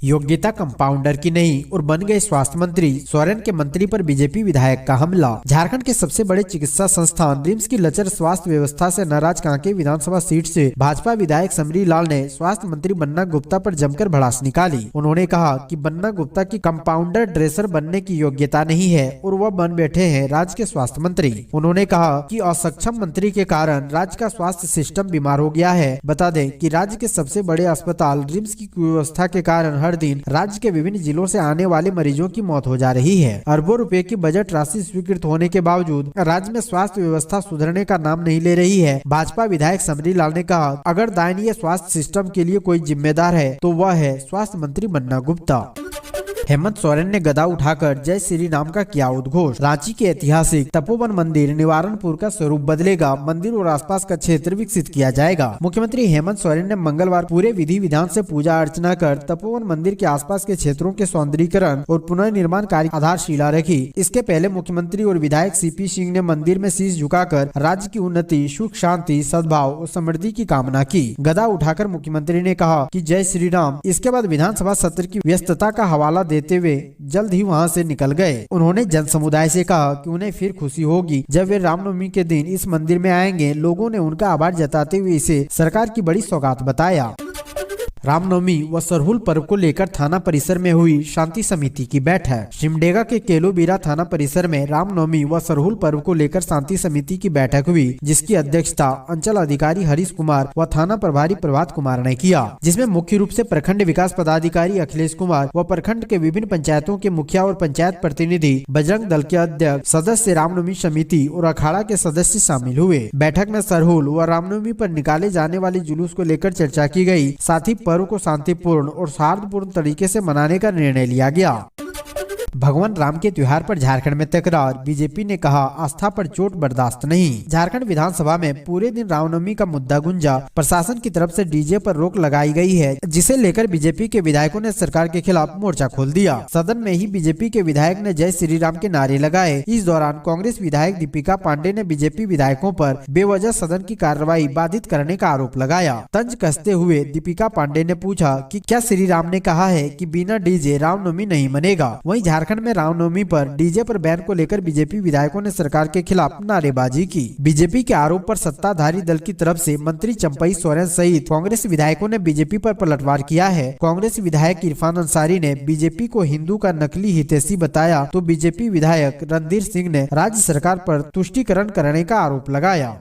योग्यता कंपाउंडर की नहीं और बन गए स्वास्थ्य मंत्री। सोरेन के मंत्री पर बीजेपी विधायक का हमला। झारखंड के सबसे बड़े चिकित्सा संस्थान रिम्स की लचर स्वास्थ्य व्यवस्था से नाराज कांके विधानसभा सीट से भाजपा विधायक समरी लाल ने स्वास्थ्य मंत्री बन्ना गुप्ता पर जमकर भड़ास निकाली। उन्होंने कहा कि बन्ना गुप्ता की कंपाउंडर ड्रेसर बनने की योग्यता नहीं है और वह बन बैठे हैं राज्य के स्वास्थ्य मंत्री। उन्होंने कहा कि असक्षम मंत्री के कारण राज्य का स्वास्थ्य सिस्टम बीमार हो गया है। बता दें कि राज्य के सबसे बड़े अस्पताल रिम्स की कुव्यवस्था के कारण हर दिन राज्य के विभिन्न जिलों से आने वाले मरीजों की मौत हो जा रही है। अरबों रुपए की बजट राशि स्वीकृत होने के बावजूद राज्य में स्वास्थ्य व्यवस्था सुधरने का नाम नहीं ले रही है। भाजपा विधायक समरी लाल ने कहा, अगर दयनीय स्वास्थ्य सिस्टम के लिए कोई जिम्मेदार है तो वह है स्वास्थ्य मंत्री बन्ना गुप्ता। हेमंत सोरेन ने गदा उठाकर जय श्री राम का किया उद्घोष। रांची के ऐतिहासिक तपोवन मंदिर निवारणपुर का स्वरूप बदलेगा, मंदिर और आसपास का क्षेत्र विकसित किया जाएगा। मुख्यमंत्री हेमंत सोरेन ने मंगलवार पूरे विधि विधान से पूजा अर्चना कर तपोवन मंदिर के आसपास के क्षेत्रों के सौंदर्यीकरण और पुनर्निर्माण कार्य आधारशिला रखी। इसके पहले मुख्यमंत्री और विधायक सीपी सिंह ने मंदिर में शीश झुकाकर राज्य की उन्नति, सुख शांति, सद्भाव और समृद्धि की कामना की। गदा उठाकर मुख्यमंत्री ने कहा कि जय श्री राम। इसके बाद विधानसभा सत्र की व्यस्तता का हवाला देते हुए जल्द ही वहां से निकल गए। उन्होंने जन समुदाय से कहा कि उन्हें फिर खुशी होगी जब वे रामनवमी के दिन इस मंदिर में आएंगे। लोगों ने उनका आभार जताते हुए इसे सरकार की बड़ी सौगात बताया। रामनवमी व सरहुल पर्व को लेकर थाना परिसर में हुई शांति समिति की बैठक। सिमडेगा के केलोबीरा थाना परिसर में रामनवमी व सरहुल पर्व को लेकर शांति समिति की बैठक हुई, जिसकी अध्यक्षता अंचल अधिकारी हरीश कुमार व थाना प्रभारी प्रभात कुमार ने किया, जिसमें मुख्य रूप से प्रखंड विकास पदाधिकारी अखिलेश कुमार व प्रखंड के विभिन्न पंचायतों के मुखिया और पंचायत प्रतिनिधि, बजरंग दल के अध्यक्ष, सदस्य, रामनवमी समिति और अखाड़ा के सदस्य शामिल हुए। बैठक में सरहुल व रामनवमी पर निकाले जाने वाले जुलूस को लेकर चर्चा की गई। साथ ही पर्व को शांतिपूर्ण और सौहार्दपूर्ण तरीके से मनाने का निर्णय लिया गया। भगवान राम के त्योहार पर झारखंड में तकरार। बीजेपी ने कहा, आस्था पर चोट बर्दाश्त नहीं। झारखंड विधानसभा में पूरे दिन रामनवमी का मुद्दा गुंजा। प्रशासन की तरफ से डीजे पर रोक लगाई गई है, जिसे लेकर बीजेपी के विधायकों ने सरकार के खिलाफ मोर्चा खोल दिया। सदन में ही बीजेपी के विधायक ने जय श्री राम के नारे लगाए। इस दौरान कांग्रेस विधायक दीपिका पांडे ने बीजेपी विधायकों पर बेवजह सदन की कार्रवाई बाधित करने का आरोप लगाया। तंज कसते हुए दीपिका पांडे ने पूछा कि क्या श्री राम ने कहा है कि बिना डीजे रामनवमी नहीं मनेगा। वहीं झारखंड में रामनवमी पर डीजे पर बैन को लेकर बीजेपी विधायकों ने सरकार के खिलाफ नारेबाजी की। बीजेपी के आरोप पर सत्ताधारी दल की तरफ से मंत्री चंपई सोरेन सहित कांग्रेस विधायकों ने बीजेपी पर पलटवार किया है। कांग्रेस विधायक इरफान अंसारी ने बीजेपी को हिंदू का नकली हितैषी बताया, तो बीजेपी विधायक रणधीर सिंह ने राज्य सरकार पर तुष्टीकरण करने का आरोप लगाया।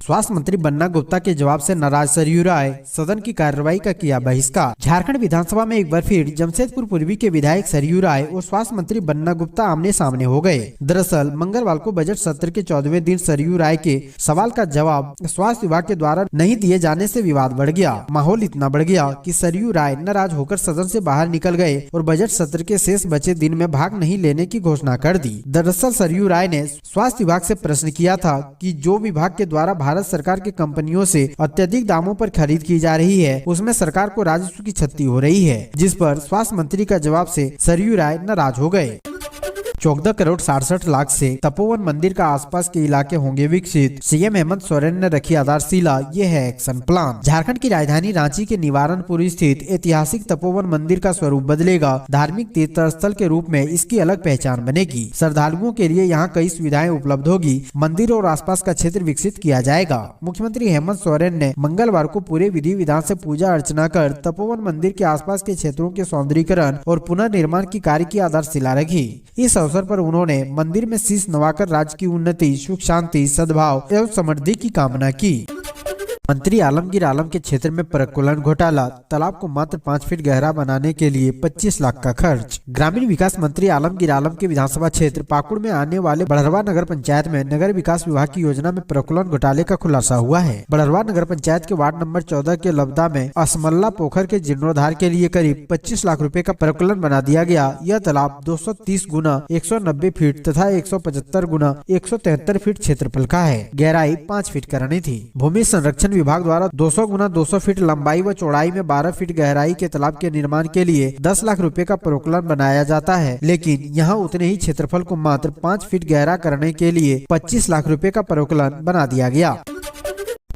स्वास्थ्य मंत्री बन्ना गुप्ता के जवाब से नाराज सरयू राय, सदन की कार्रवाई का किया बहिष्कार। झारखंड विधानसभा में एक बार फिर जमशेदपुर पूर्वी के विधायक सरयू राय और स्वास्थ्य मंत्री बन्ना गुप्ता आमने सामने हो गए। दरअसल मंगलवार को बजट सत्र के 14वें दिन सरयू राय के सवाल का जवाब स्वास्थ्य विभाग के द्वारा नहीं दिए जाने से विवाद बढ़ गया। माहौल इतना बढ़ गया कि सरयू राय नाराज होकर सदन से बाहर निकल गए और बजट सत्र के शेष बचे दिन में भाग नहीं लेने की घोषणा कर दी। दरअसल सरयू राय ने स्वास्थ्य विभाग से प्रश्न किया था कि जो विभाग के द्वारा भारत सरकार की कंपनियों से अत्यधिक दामों पर खरीद की जा रही है, उसमें सरकार को राजस्व की क्षति हो रही है, जिस पर स्वास्थ्य मंत्री का जवाब से सरयू राय नाराज हो गए। 14 करोड़ 67 लाख से तपोवन मंदिर का आसपास के इलाके होंगे विकसित। सीएम हेमंत सोरेन ने रखी आधारशिला, ये है एक्शन प्लान। झारखंड की राजधानी रांची के निवारणपुर स्थित ऐतिहासिक तपोवन मंदिर का स्वरूप बदलेगा। धार्मिक तीर्थ स्थल के रूप में इसकी अलग पहचान बनेगी। श्रद्धालुओं के लिए यहाँ कई सुविधाएं उपलब्ध होगी। मंदिर और आसपास का क्षेत्र विकसित किया जाएगा। मुख्यमंत्री हेमंत सोरेन ने मंगलवार को पूरे विधि विधान से पूजा अर्चना कर तपोवन मंदिर के आसपास के क्षेत्रों के सौंदर्यीकरण और पुनर्निर्माण की कार्य की आधारशिला रखी। इस अवसर पर उन्होंने मंदिर में शीश नवाकर राज्य की उन्नति, सुख शांति, सद्भाव एवं समृद्धि की कामना की। मंत्री आलमगीर आलम के क्षेत्र में प्रकुलन घोटाला, तालाब को मात्र 5 फीट गहरा बनाने के लिए 25 लाख का खर्च। ग्रामीण विकास मंत्री आलमगीर आलम के विधानसभा क्षेत्र पाकुड़ में आने वाले बड़हरवा नगर पंचायत में नगर विकास विभाग की योजना में प्रकुलन घोटाले का खुलासा हुआ है। बड़हरवा नगर पंचायत के वार्ड नंबर 14 के लबदा में असमल्ला पोखर के जीर्णोद्धार के लिए करीब 25 लाख रुपए का प्रकुलन बना दिया गया। यह तालाब 230 गुना 190 फीट तथा 175 गुना 173 फीट क्षेत्रफल का है। गहराई 5 फीट करनी थी। भूमि संरक्षण विभाग द्वारा 200 गुना 200 फीट लंबाई व चौड़ाई में 12 फीट गहराई के तालाब के निर्माण के लिए 10 लाख रुपए का प्रकुलन बनाया जाता है, लेकिन यहाँ उतने ही क्षेत्रफल को मात्र 5 फीट गहरा करने के लिए 25 लाख रुपए का प्रकुलन बना दिया गया।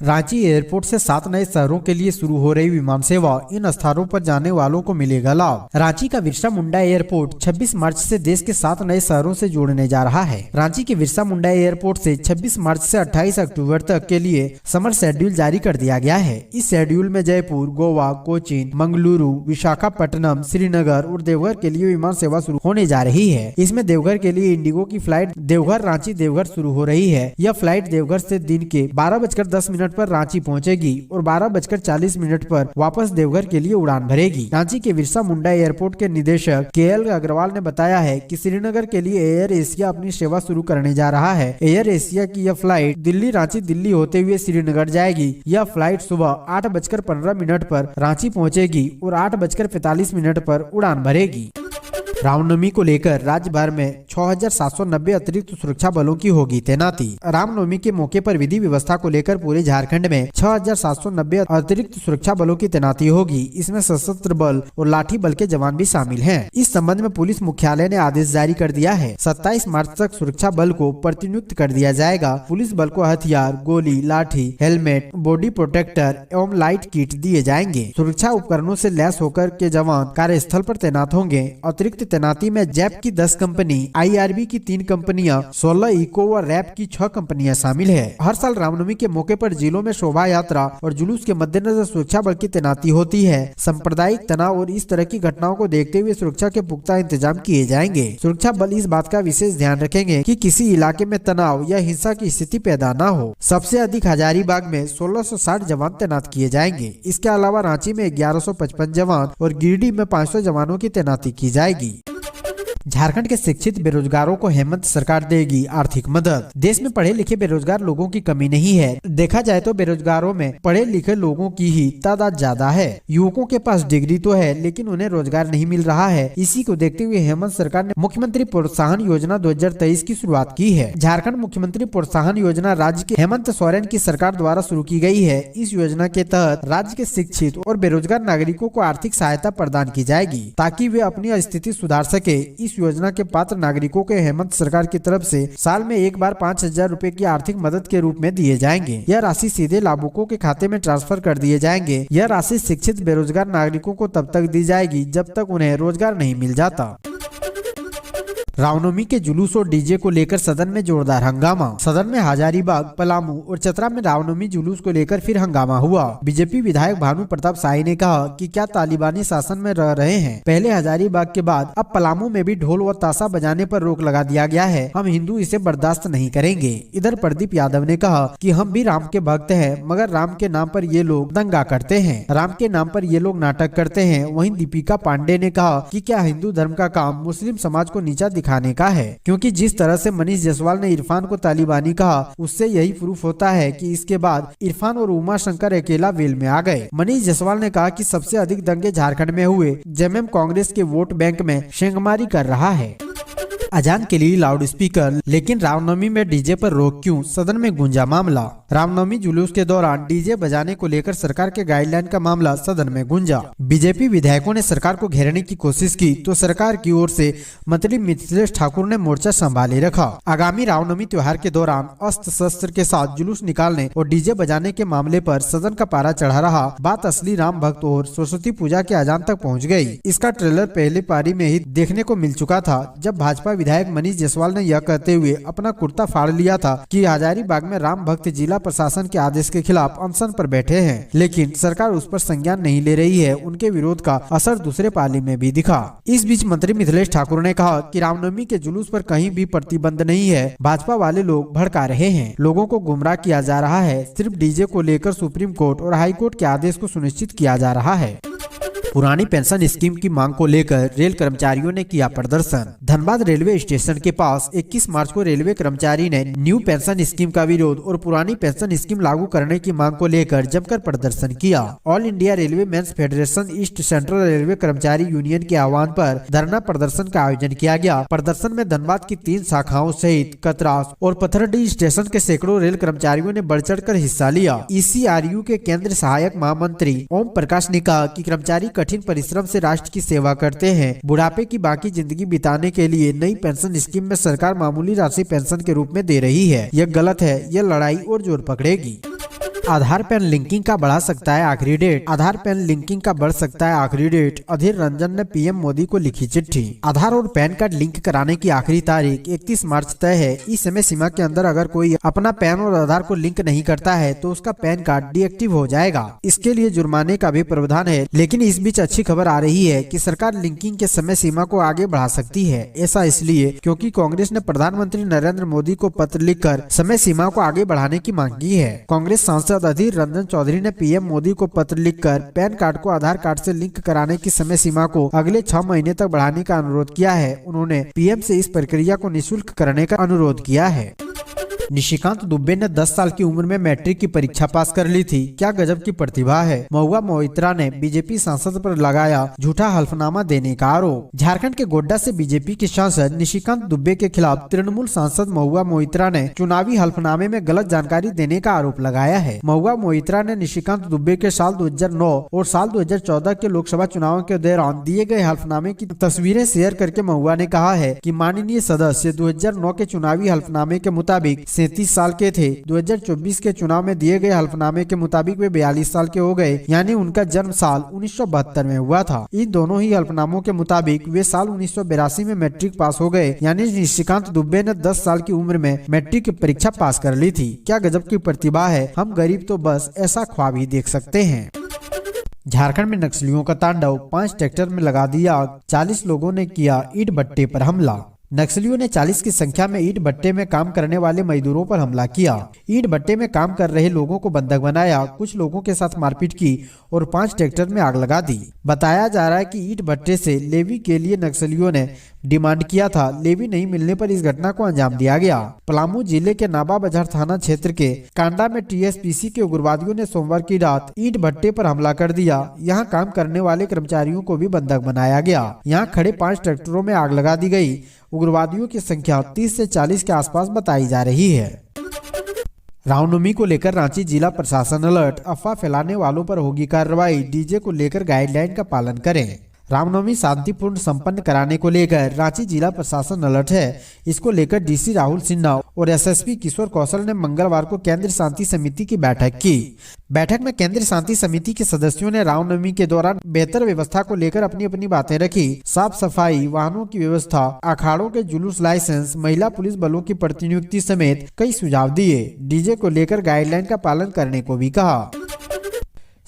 रांची एयरपोर्ट से 7 नए शहरों के लिए शुरू हो रही विमान सेवा, इन स्थानों पर जाने वालों को मिलेगा लाभ। रांची का बिरसा मुंडा एयरपोर्ट 26 मार्च से देश के 7 नए शहरों से जोड़ने जा रहा है। रांची के बिरसा मुंडा एयरपोर्ट से 26 मार्च से 28 अक्टूबर तक के लिए समर शेड्यूल जारी कर दिया गया है। इस शेड्यूल में जयपुर, गोवा, कोचीन, मंगलुरु, विशाखापट्टनम, श्रीनगर और देवघर के लिए विमान सेवा शुरू होने जा रही है। इसमें देवघर के लिए इंडिगो की फ्लाइट देवघर रांची देवघर शुरू हो रही है। यह फ्लाइट देवघर से दिन के 12:10 पर रांची पहुंचेगी और 12:40 पर वापस देवघर के लिए उड़ान भरेगी। रांची के बिरसा मुंडा एयरपोर्ट के निदेशक KL अग्रवाल ने बताया है कि श्रीनगर के लिए एयर एशिया अपनी सेवा शुरू करने जा रहा है। एयर एशिया की यह फ्लाइट दिल्ली रांची दिल्ली होते हुए श्रीनगर जाएगी। यह फ्लाइट सुबह 8:15 पर रांची पहुंचेगी और 8:45 पर उड़ान भरेगी। रामनवमी को लेकर राज्य भर में 6,790 अतिरिक्त सुरक्षा बलों की होगी तैनाती। रामनवमी के मौके पर विधि व्यवस्था को लेकर पूरे झारखंड में 6,790 अतिरिक्त सुरक्षा बलों की तैनाती होगी। इसमें सशस्त्र बल और लाठी बल के जवान भी शामिल हैं। इस संबंध में पुलिस मुख्यालय ने आदेश जारी कर दिया है। 27 मार्च तक सुरक्षा बल को प्रतिनियुक्त कर दिया जाएगा। पुलिस बल को हथियार, गोली, लाठी, हेलमेट, बॉडी प्रोटेक्टर एवं लाइट किट दिए जाएंगे। सुरक्षा उपकरणों से लैस होकर के जवान कार्यस्थल पर तैनात होंगे। अतिरिक्त तैनाती में जैप की 10 कंपनी, IRB की 3 कंपनियां, 16 इको व रैप की 6 कंपनियां शामिल है। हर साल रामनवमी के मौके पर जिलों में शोभा यात्रा और जुलूस के मद्देनजर सुरक्षा बल की तैनाती होती है। सांप्रदायिक तनाव और इस तरह की घटनाओं को देखते हुए सुरक्षा के पुख्ता इंतजाम किए जाएंगे। सुरक्षा बल इस बात का विशेष ध्यान रखेंगे कि किसी इलाके में तनाव या हिंसा की स्थिति पैदा न हो। सबसे अधिक हजारीबाग में 1660 जवान तैनात किए जाएंगे। इसके अलावा रांची में 1155 जवान और गिरिडीह में 500 जवानों की तैनाती की जाएगी। झारखंड के शिक्षित बेरोजगारों को हेमंत सरकार देगी आर्थिक मदद। देश में पढ़े लिखे बेरोजगार लोगों की कमी नहीं है। देखा जाए तो बेरोजगारों में पढ़े लिखे लोगों की ही तादाद ज्यादा है। युवकों के पास डिग्री तो है लेकिन उन्हें रोजगार नहीं मिल रहा है। इसी को देखते हुए हेमंत सरकार ने मुख्यमंत्री प्रोत्साहन योजना 2023 की शुरुआत की है। झारखंड मुख्यमंत्री प्रोत्साहन योजना राज्य के हेमंत सोरेन की सरकार द्वारा शुरू की गई है। इस योजना के तहत राज्य के शिक्षित और बेरोजगार नागरिकों को आर्थिक सहायता प्रदान की जाएगी ताकि वे अपनी स्थिति सुधार सके। इस योजना के पात्र नागरिकों के हेमंत सरकार की तरफ से साल में एक बार 5,000 रुपए की आर्थिक मदद के रूप में दिए जाएंगे। यह राशि सीधे लाभुकों के खाते में ट्रांसफर कर दिए जाएंगे। यह राशि शिक्षित बेरोजगार नागरिकों को तब तक दी जाएगी जब तक उन्हें रोजगार नहीं मिल जाता। रामनवमी के जुलूस और डीजे को लेकर सदन में जोरदार हंगामा। सदन में हजारीबाग, पलामू और चतरा में रामनवमी जुलूस को लेकर फिर हंगामा हुआ। बीजेपी विधायक भानु प्रताप शाही ने कहा कि क्या तालिबानी शासन में रह रहे हैं। पहले हजारीबाग के बाद अब पलामू में भी ढोल व ताशा बजाने पर रोक लगा दिया गया है। हम हिंदू इसे बर्दाश्त नहीं करेंगे। इधर प्रदीप यादव ने कहा कि हम भी राम के भक्त हैं, मगर राम के नाम पर ये लोग दंगा करते हैं, राम के नाम पर ये लोग नाटक करते हैं। वहीं दीपिका पांडे ने कहा कि क्या हिंदू धर्म का काम मुस्लिम समाज को नीचा दिखाने का है, क्योंकि जिस तरह से मनीष जायसवाल ने इरफान को तालिबानी कहा उससे यही प्रूफ होता है कि इसके बाद इरफान और उमा शंकर अकेला वेल में आ गए। मनीष जायसवाल ने कहा कि सबसे अधिक दंगे झारखंड में हुए। जेएमएम कांग्रेस के वोट बैंक में शेंगमारी कर रहा है। अजान के लिए लाउड स्पीकर, लेकिन रामनवमी में डीजे पर रोक क्यों, सदन में गूंजा मामला। रामनवमी जुलूस के दौरान डीजे बजाने को लेकर सरकार के गाइडलाइन का मामला सदन में गूंजा। बीजेपी विधायकों ने सरकार को घेरने की कोशिश की तो सरकार की ओर से मंत्री मिथिलेश ठाकुर ने मोर्चा संभाले रखा। आगामी रामनवमी त्योहार के दौरान अस्त्र शस्त्र के साथ जुलूस निकालने और डीजे बजाने के मामले पर सदन का पारा चढ़ा रहा। बात असली राम भक्त और सरस्वती पूजा के अजान तक पहुँच गयी। इसका ट्रेलर पहली पारी में ही देखने को मिल चुका था, जब भाजपा विधायक मनीष जायसवाल ने यह कहते हुए अपना कुर्ता फाड़ लिया था कि हजारीबाग में राम भक्त जिला प्रशासन के आदेश के खिलाफ अनशन पर बैठे हैं, लेकिन सरकार उस पर संज्ञान नहीं ले रही है। उनके विरोध का असर दूसरे पाली में भी दिखा। इस बीच मंत्री मिथिलेश ठाकुर ने कहा कि रामनवमी के जुलूस पर कहीं भी प्रतिबंध नहीं है। भाजपा वाले लोग भड़का रहे हैं, लोगों को गुमराह किया जा रहा है। सिर्फ डीजे को लेकर सुप्रीम कोर्ट और हाई कोर्ट के आदेश को सुनिश्चित किया जा रहा है। पुरानी पेंशन स्कीम की मांग को लेकर रेल कर्मचारियों ने किया प्रदर्शन। धनबाद रेलवे स्टेशन के पास 21 मार्च को रेलवे कर्मचारी ने न्यू पेंशन स्कीम का विरोध और पुरानी पेंशन स्कीम लागू करने की मांग को लेकर जमकर प्रदर्शन किया। All India railway men's federation east central railway कर्मचारी यूनियन के आह्वान पर धरना प्रदर्शन का आयोजन किया गया। प्रदर्शन में धनबाद की 3 शाखाओं सहित कतरास और पथरडी स्टेशन के सैकड़ों रेल कर्मचारियों ने बढ़ चढ़ कर हिस्सा लिया। ECRU के केंद्र सहायक महामंत्री ओम प्रकाश ने कहा कि कर्मचारी कठिन परिश्रम से राष्ट्र की सेवा करते हैं। बुढ़ापे की बाकी जिंदगी बिताने के लिए नई पेंशन स्कीम में सरकार मामूली राशि पेंशन के रूप में दे रही है। यह गलत है। यह लड़ाई और जोर पकड़ेगी। आधार पैन लिंकिंग का बढ़ा सकता है आखिरी डेट। आधार पैन लिंकिंग का बढ़ सकता है आखिरी डेट। अधीर रंजन ने पीएम मोदी को लिखी चिट्ठी। आधार और पैन कार्ड लिंक कराने की आखिरी तारीख 31 मार्च तय है। इस समय सीमा के अंदर अगर कोई अपना पैन और आधार को लिंक नहीं करता है तो उसका पैन कार्ड डीएक्टिव हो जाएगा। इसके लिए जुर्माने का भी प्रावधान है। लेकिन इस बीच अच्छी खबर आ रही है कि सरकार लिंकिंग के समय सीमा को आगे बढ़ा सकती है। ऐसा इसलिए क्योंकि कांग्रेस ने प्रधानमंत्री नरेंद्र मोदी को पत्र लिखकर समय सीमा को आगे बढ़ाने की मांग की है। कांग्रेस सांसद अधीर रंजन चौधरी ने पीएम मोदी को पत्र लिखकर पैन कार्ड को आधार कार्ड से लिंक कराने की समय सीमा को अगले 6 महीने तक बढ़ाने का अनुरोध किया है। उन्होंने पीएम से इस प्रक्रिया को निःशुल्क करने का अनुरोध किया है। निशिकांत दुबे ने 10 साल की उम्र में मैट्रिक की परीक्षा पास कर ली थी। क्या गजब की प्रतिभा है। महुआ मोइत्रा ने बीजेपी सांसद पर लगाया झूठा हल्फनामा देने का आरोप। झारखंड के गोड्डा से बीजेपी के सांसद निशिकांत दुबे के खिलाफ तृणमूल सांसद महुआ मोइत्रा ने चुनावी हल्फनामे में गलत जानकारी देने का आरोप लगाया है। महुआ मोइत्रा ने निशिकांत दुबे के साल 2009 और साल 2014 के लोकसभा चुनाव के दौरान दिए गए हल्फनामे की तस्वीरें शेयर करके महुआ ने कहा है कि माननीय सदस्य 2009 के चुनावी हल्फनामे के मुताबिक 37 साल के थे। 2024 के चुनाव में दिए गए हल्फनामे के मुताबिक वे 42 साल के हो गए, यानी उनका जन्म साल 1972 में हुआ था। इन दोनों ही हल्फनामों के मुताबिक वे साल 1982 में मैट्रिक पास हो गए, यानी निशिकांत दुबे ने 10 साल की उम्र में मैट्रिक की परीक्षा पास कर ली थी। क्या गजब की प्रतिभा है। हम गरीब तो बस ऐसा ख्वाब ही देख सकते हैं। झारखंड में नक्सलियों का तांडव, 5 ट्रैक्टर में लगा दी आग, 40 लोगों ने किया ईंट भट्टे पर हमला। नक्सलियों ने 40 की संख्या में ईंट भट्टे में काम करने वाले मजदूरों पर हमला किया। ईंट भट्टे में काम कर रहे लोगों को बंधक बनाया, कुछ लोगों के साथ मारपीट की और 5 ट्रैक्टर में आग लगा दी। बताया जा रहा है कि ईंट भट्टे से लेवी के लिए नक्सलियों ने डिमांड किया था। लेवी नहीं मिलने पर इस घटना को अंजाम दिया गया। पलामू जिले के नाबा बाजार थाना क्षेत्र के कांडा में टीएसपीसी के उग्रवादियों ने सोमवार की रात ईंट भट्टे पर हमला कर दिया। यहाँ काम करने वाले कर्मचारियों को भी बंधक बनाया गया। यहाँ खड़े 5 ट्रैक्टरों में आग लगा दी गई। उग्रवादियों की संख्या 30 से 40 के आसपास बताई जा रही है। रामनवमी को लेकर रांची जिला प्रशासन अलर्ट, अफवाह फैलाने वालों पर होगी कार्रवाई। डीजे को लेकर गाइडलाइन का पालन करें। रामनवमी शांतिपूर्ण संपन्न कराने को लेकर रांची जिला प्रशासन अलर्ट है। इसको लेकर डीसी राहुल सिन्हा और एसएसपी किशोर कौशल ने मंगलवार को केंद्रीय शांति समिति की बैठक की। बैठक में केंद्रीय शांति समिति के सदस्यों ने रामनवमी के दौरान बेहतर व्यवस्था को लेकर अपनी अपनी बातें रखी। साफ सफाई, वाहनों की व्यवस्था, अखाड़ों के जुलूस लाइसेंस, महिला पुलिस बलों की प्रतिनियुक्ति समेत कई सुझाव दिए। डीजे को लेकर गाइडलाइन का पालन करने को भी कहा।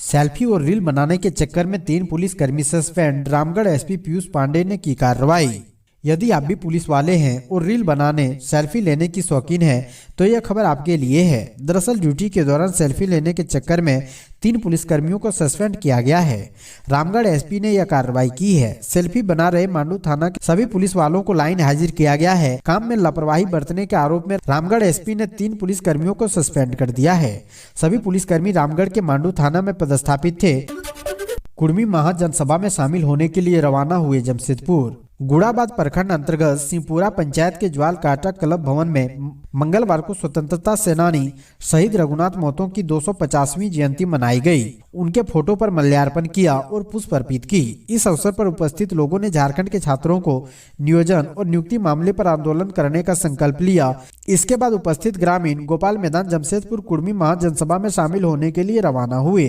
सेल्फी और रील बनाने के चक्कर में 3 पुलिस कर्मी सस्पेंड, रामगढ़ एसपी पीयूष पांडे ने की कार्रवाई। यदि आप भी पुलिस वाले हैं और रील बनाने, सेल्फी लेने की शौकीन हैं तो यह खबर आपके लिए है। दरअसल ड्यूटी के दौरान सेल्फी लेने के चक्कर में 3 पुलिसकर्मियों को सस्पेंड किया गया है। रामगढ़ एसपी ने यह कार्रवाई की है। सेल्फी बना रहे मांडू थाना के सभी पुलिस वालों को लाइन हाजिर किया गया है। काम में लापरवाही बरतने के आरोप में रामगढ़ एसपी ने 3 पुलिसकर्मियों को सस्पेंड कर दिया है। सभी पुलिसकर्मी रामगढ़ के मांडू थाना में पदस्थापित थे। कुर्मी महाजनसभा में शामिल होने के लिए रवाना हुए जमशेदपुर। गुड़ाबाद प्रखंड अंतर्गत सिंहपुरा पंचायत के ज्वाल काटा क्लब भवन में मंगलवार को स्वतंत्रता सेनानी शहीद रघुनाथ महतो की 250वीं जयंती मनाई गई। उनके फोटो पर माल्यार्पण किया और पुष्प अर्पित की। इस अवसर पर उपस्थित लोगों ने झारखंड के छात्रों को नियोजन और नियुक्ति मामले पर आंदोलन करने का संकल्प लिया। इसके बाद उपस्थित ग्रामीण गोपाल मैदान जमशेदपुर कुर्मी महाजनसभा में शामिल होने के लिए रवाना हुए।